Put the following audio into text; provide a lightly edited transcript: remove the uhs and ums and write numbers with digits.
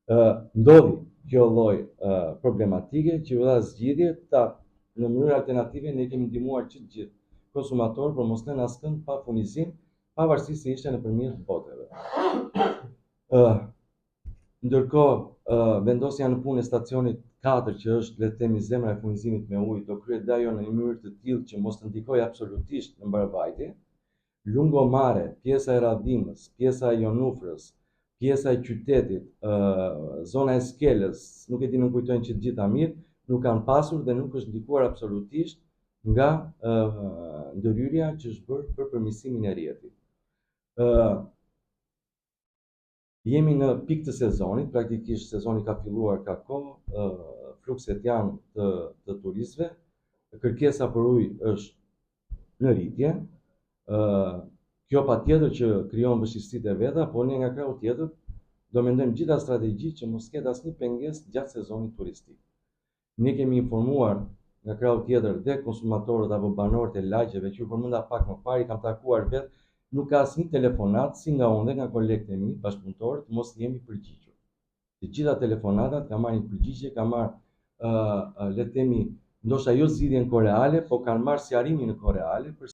Ndodhi kjo lloj problematike që dha zgjidhje në mënyrë alternative ne kemi ndihmuar që të gjithë konsumatorë për mos lënë askënd pa furnizim, pavarësisht se ishte nëpërmjet botëve. Ndërkohë, vendosja në punë e stacionit 4, që është le të themi zemra e furnizimit me ujë, do kryhet dhe ajo në një mënyrë të tillë që mos të ndikojë absolutisht në mbarvajtje. Lungomare, pjesa e Radhimës, pjesa e Jonufrës, pjesa e qytetit, zona e Skelës, nuk e di, nuk kujtojnë që të gjitha mirë, nuk kanë pasur dhe nuk është ndikuar absolutisht nga ndërhyrja që është bërë për përmirësimin e rrjetit. Jemi në pikë të sezonit, praktikisht sezoni ka filluar ka kohë, flukset janë të turistëve, kërkesa për ujë është në rritje. Kjo patjetër që krijon vështirësitë e veta, por ne nga krau tjetër do mendojmë gjitha strategji që mos ketë asnjë pengesë gjatë sezonit turistik. Ne kemi informuar nga krau tjetër dhe konsumatorët apo banorët e lagjeve që u përmenda pak më parë, kam takuar vetë, nuk ka asnjë telefonat si nga unë dhe nga kolegët e mi, bashkëpunëtorët, mos jemi përgjigjur. Të gjitha telefonatat kanë marrë një përgjigje, kanë marrë, le të themi, ndoshta jo zgjidhjen koreale, po kanë marrë sqarimin në kohë reale për